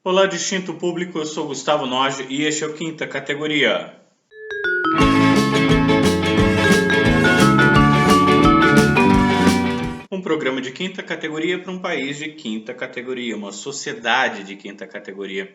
Olá, distinto público, eu sou Gustavo Noge e este é o Quinta Categoria. Um programa de quinta categoria para um país de quinta categoria, uma sociedade de quinta categoria.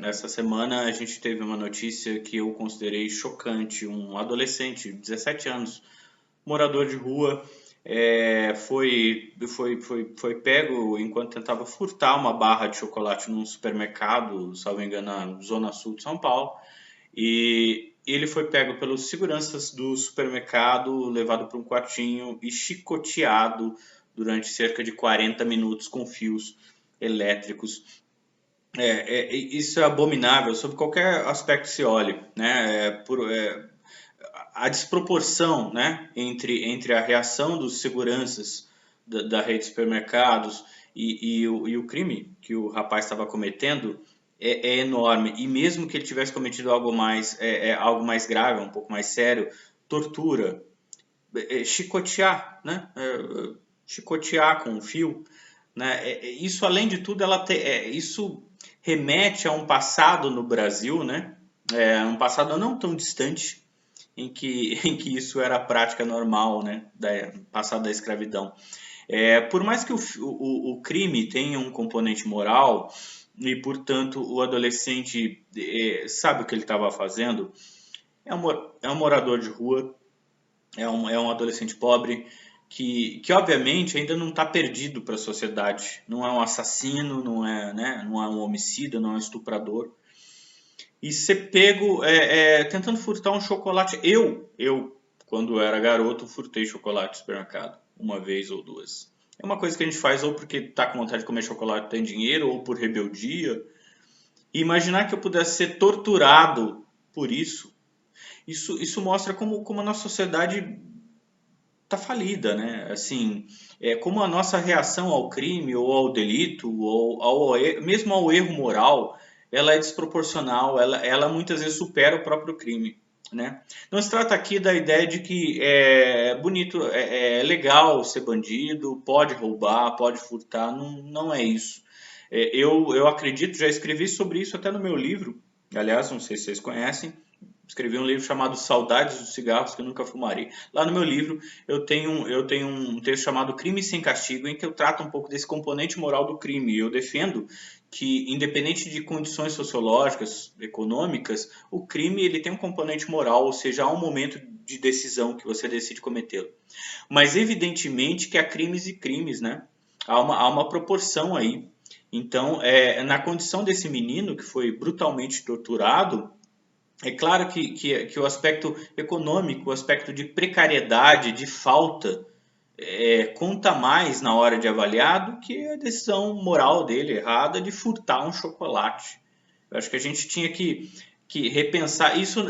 Essa semana a gente teve uma notícia que eu considerei chocante. Um adolescente de 17 anos, morador de rua, foi pego enquanto tentava furtar uma barra de chocolate num supermercado, salvo engano, na zona sul de São Paulo. E ele foi pego pelos seguranças do supermercado, levado para um quartinho e chicoteado durante cerca de 40 minutos com fios elétricos. Isso é abominável sob qualquer aspecto que se olhe, né? A desproporção, né, entre a reação dos seguranças da rede de supermercados e o crime que o rapaz estava cometendo é enorme. E mesmo que ele tivesse cometido algo mais grave, um pouco mais sério, tortura, chicotear, né, chicotear com um fio, né, isso além de tudo isso remete a um passado no Brasil, né, um passado não tão distante, em que isso era a prática normal, né, passado da escravidão. Por mais que o crime tenha um componente moral e, portanto, o adolescente sabe o que ele estava fazendo, é um morador de rua, é um adolescente pobre que obviamente ainda não está perdido para a sociedade, não é um assassino, não é, né, não é um homicida, não é um estuprador. E ser pego tentando furtar um chocolate. Eu, quando era garoto, furtei chocolate no supermercado, uma vez ou duas. É uma coisa que a gente faz ou porque tá com vontade de comer chocolate, tem dinheiro, ou por rebeldia. E imaginar que eu pudesse ser torturado por isso mostra como a nossa sociedade tá falida, né? Assim, como a nossa reação ao crime ou ao delito ou mesmo ao erro moral, ela é desproporcional, ela muitas vezes supera o próprio crime, né? Não se trata aqui da ideia de que é bonito, é legal ser bandido, pode roubar, pode furtar, não é isso. Eu acredito, já escrevi sobre isso até no meu livro, aliás, não sei se vocês conhecem, escrevi um livro chamado Saudades dos Cigarros que eu Nunca Fumarei. Lá no meu livro eu tenho um texto chamado Crime Sem Castigo, em que eu trato um pouco desse componente moral do crime. E eu defendo que, independente de condições sociológicas, econômicas, o crime ele tem um componente moral, ou seja, há um momento de decisão que você decide cometê-lo. Mas evidentemente que há crimes e crimes, né? Há uma proporção aí. Então, na condição desse menino que foi brutalmente torturado, é claro que o aspecto econômico, o aspecto de precariedade, de falta, conta mais na hora de avaliar do que a decisão moral dele errada de furtar um chocolate. Eu acho que a gente tinha que repensar. Isso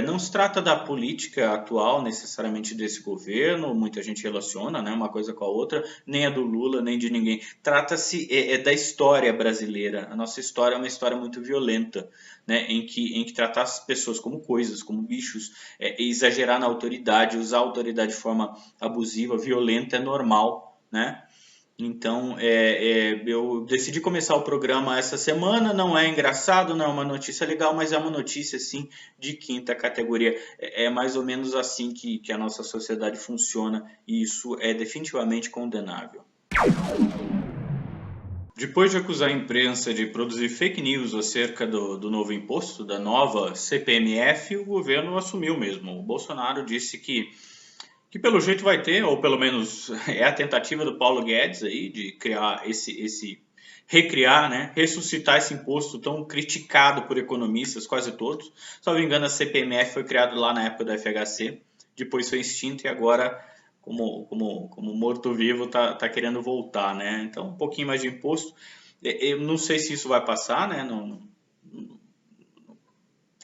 não se trata da política atual necessariamente desse governo, muita gente relaciona, né, uma coisa com a outra, nem a do Lula, nem de ninguém. Trata-se da história brasileira. A nossa história é uma história muito violenta, né, em que tratar as pessoas como coisas, como bichos, exagerar na autoridade, usar a autoridade de forma abusiva, violenta, é normal, né? Então, eu decidi começar o programa essa semana. Não é engraçado, não é uma notícia legal, mas é uma notícia, sim, de quinta categoria. É mais ou menos assim que a nossa sociedade funciona e isso é definitivamente condenável. Depois de acusar a imprensa de produzir fake news acerca do novo imposto, da nova CPMF, o governo assumiu mesmo. O Bolsonaro disse que pelo jeito vai ter, ou pelo menos é a tentativa do Paulo Guedes aí de criar recriar, né, ressuscitar esse imposto tão criticado por economistas, quase todos. Se não me engano, a CPMF foi criada lá na época do FHC, depois foi extinta e agora, como morto-vivo, tá querendo voltar, né? Então, um pouquinho mais de imposto. Eu não sei se isso vai passar, né, no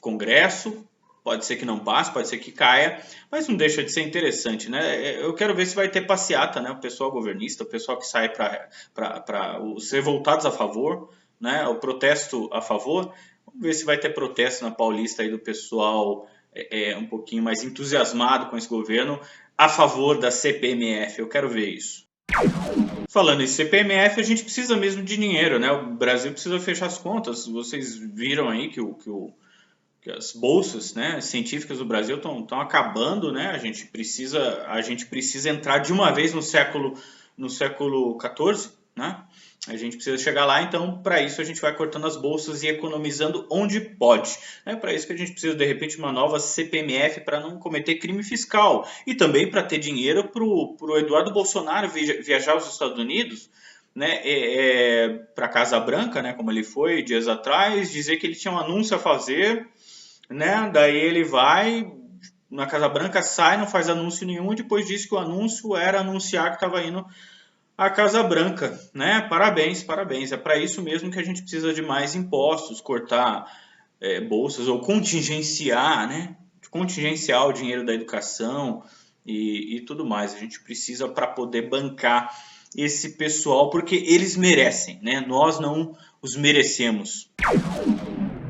Congresso. Pode ser que não passe, pode ser que caia, mas não deixa de ser interessante, né? Eu quero ver se vai ter passeata, né? O pessoal governista, o pessoal que sai para os revoltados a favor, né? O protesto a favor. Vamos ver se vai ter protesto na Paulista aí do pessoal um pouquinho mais entusiasmado com esse governo a favor da CPMF. Eu quero ver isso. Falando em CPMF, a gente precisa mesmo de dinheiro, né? O Brasil precisa fechar as contas. Vocês viram aí que as bolsas, né, científicas do Brasil estão acabando, né? A gente precisa entrar de uma vez no século XIV, né? A gente precisa chegar lá, então, para isso a gente vai cortando as bolsas e economizando onde pode. É para isso que a gente precisa, de repente, uma nova CPMF para não cometer crime fiscal. E também para ter dinheiro para o Eduardo Bolsonaro viajar aos Estados Unidos, né, para a Casa Branca, né, como ele foi dias atrás, dizer que ele tinha um anúncio a fazer, né, daí ele vai na Casa Branca, sai, não faz anúncio nenhum, e depois diz que o anúncio era anunciar que estava indo a Casa Branca, né? Parabéns, parabéns. É para isso mesmo que a gente precisa de mais impostos, cortar bolsas ou contingenciar, né? Contingenciar o dinheiro da educação e tudo mais. A gente precisa para poder bancar esse pessoal, porque eles merecem, né? Nós não os merecemos.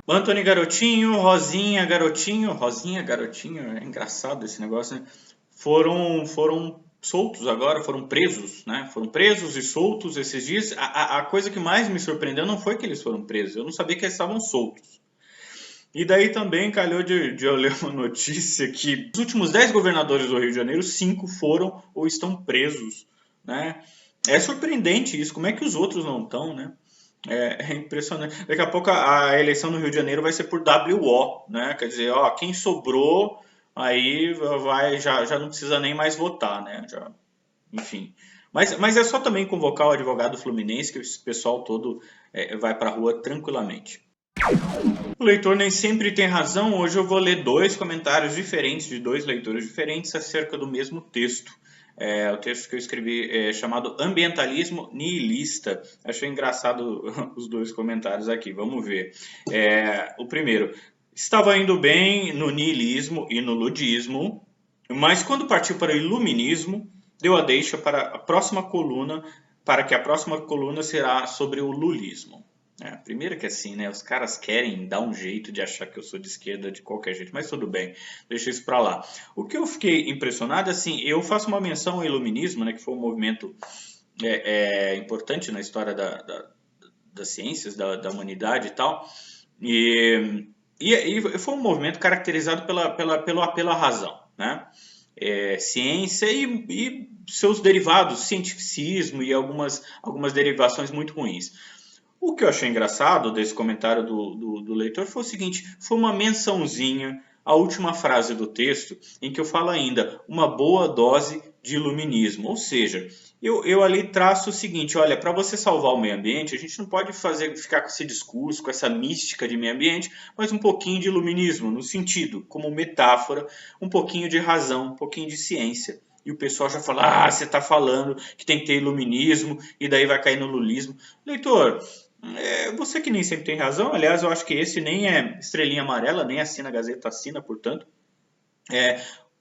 Anthony Garotinho, Rosinha Garotinho, é engraçado esse negócio, né? Foram soltos agora, foram presos, né? Foram presos e soltos esses dias. A coisa que mais me surpreendeu não foi que eles foram presos, eu não sabia que eles estavam soltos. E daí também calhou de eu ler uma notícia que dos últimos 10 governadores do Rio de Janeiro, 5 foram ou estão presos, né? É surpreendente isso, como é que os outros não estão, né? É impressionante. Daqui a pouco a eleição no Rio de Janeiro vai ser por WO, né? Quer dizer, ó, quem sobrou aí já não precisa nem mais votar, né? Enfim. Mas é só também convocar o advogado Fluminense que esse pessoal todo vai para a rua tranquilamente. O leitor nem sempre tem razão. Hoje eu vou ler 2 comentários diferentes de 2 leitores diferentes acerca do mesmo texto. O texto que eu escrevi chamado Ambientalismo Nihilista. Achei engraçado os 2 comentários aqui. Vamos ver. O primeiro. Estava indo bem no niilismo e no ludismo, mas quando partiu para o iluminismo, deu a deixa para a próxima coluna, para que a próxima coluna será sobre o lulismo. Primeiro que assim, né, os caras querem dar um jeito de achar que eu sou de esquerda de qualquer jeito, mas tudo bem, deixa isso para lá. O que eu fiquei impressionado, assim, eu faço uma menção ao iluminismo, né, que foi um movimento importante na história das ciências, da humanidade e tal, e foi um movimento caracterizado pelo apelo à razão, né? Ciência e seus derivados, cientificismo e algumas derivações muito ruins. O que eu achei engraçado desse comentário do leitor foi o seguinte, foi uma mençãozinha à última frase do texto, em que eu falo ainda, uma boa dose de iluminismo, ou seja, eu ali traço o seguinte, olha, para você salvar o meio ambiente, a gente não pode ficar com esse discurso, com essa mística de meio ambiente, mas um pouquinho de iluminismo, no sentido, como metáfora, um pouquinho de razão, um pouquinho de ciência. E o pessoal já fala, você está falando que tem que ter iluminismo, e daí vai cair no lulismo. Leitor, você que nem sempre tem razão, aliás, eu acho que esse nem é estrelinha amarela, nem assina a Gazeta, assina, portanto.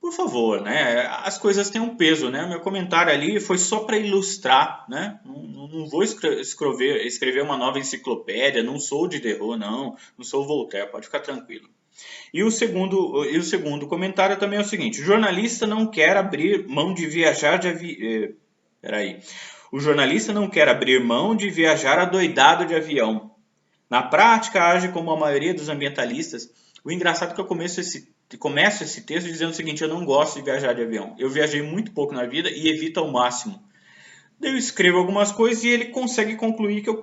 Por favor, né? As coisas têm um peso, né? O meu comentário ali foi só para ilustrar, né? Não vou escrever uma nova enciclopédia, não sou o Diderot, não sou o Voltaire, pode ficar tranquilo. E o segundo comentário também é o seguinte, o jornalista não quer abrir mão de viajar de avião. O jornalista não quer abrir mão de viajar adoidado de avião. Na prática, age como a maioria dos ambientalistas. O engraçado é que eu começo esse texto dizendo o seguinte, eu não gosto de viajar de avião. Eu viajei muito pouco na vida e evito ao máximo. Daí eu escrevo algumas coisas e ele consegue concluir que eu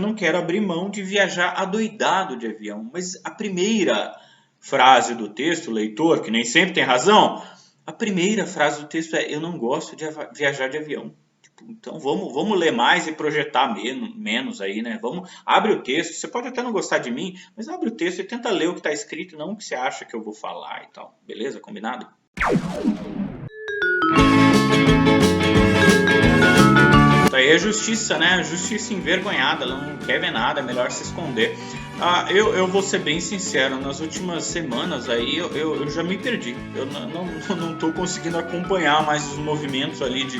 não quero abrir mão de viajar adoidado de avião. Mas a primeira frase do texto, leitor, que nem sempre tem razão, a primeira frase do texto é eu não gosto de viajar de avião. Então vamos ler mais e projetar menos aí, né? Abre o texto, você pode até não gostar de mim, mas abre o texto e tenta ler o que está escrito, não o que você acha que eu vou falar e tal. Beleza? Combinado? Isso aí é justiça, né? Justiça envergonhada, ela não quer ver nada, é melhor se esconder. Eu vou ser bem sincero, nas últimas semanas aí eu já me perdi. Eu não estou conseguindo acompanhar mais os movimentos ali de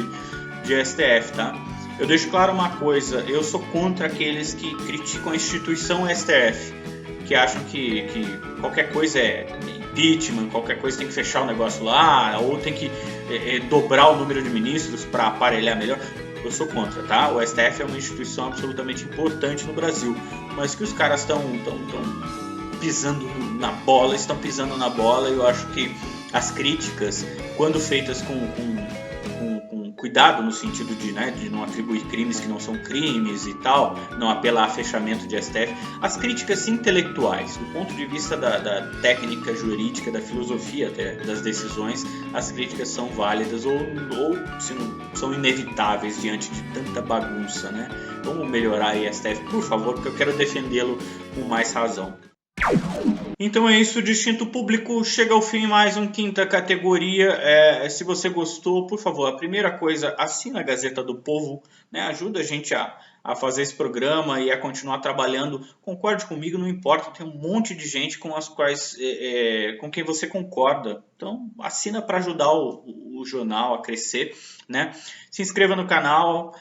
STF, tá? Eu deixo claro uma coisa, eu sou contra aqueles que criticam a instituição STF, que acham que qualquer coisa é impeachment, qualquer coisa tem que fechar o negócio lá, ou tem que dobrar o número de ministros para aparelhar melhor. eu sou contra, tá? O STF é uma instituição absolutamente importante no Brasil, mas que os caras estão pisando na bola, estão pisando na bola, e eu acho que as críticas, quando feitas com cuidado, no sentido de, né, de não atribuir crimes que não são crimes e tal, não apelar a fechamento de STF, as críticas intelectuais, do ponto de vista da técnica jurídica, da filosofia até, das decisões, as críticas são válidas ou se não, são inevitáveis diante de tanta bagunça, né? Vamos melhorar aí STF, por favor, porque eu quero defendê-lo com mais razão. Então é isso, Distinto Público, chega ao fim mais um Quinta Categoria. Se você gostou, por favor, a primeira coisa, assina a Gazeta do Povo, né? Ajuda a gente a fazer esse programa e a continuar trabalhando. Concorde comigo, não importa, tem um monte de gente com com quem você concorda. Então assina para ajudar o jornal a crescer, né? Se inscreva no canal,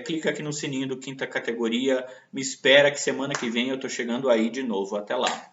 clica aqui no sininho do Quinta Categoria, me espera que semana que vem eu tô chegando aí de novo. Até lá.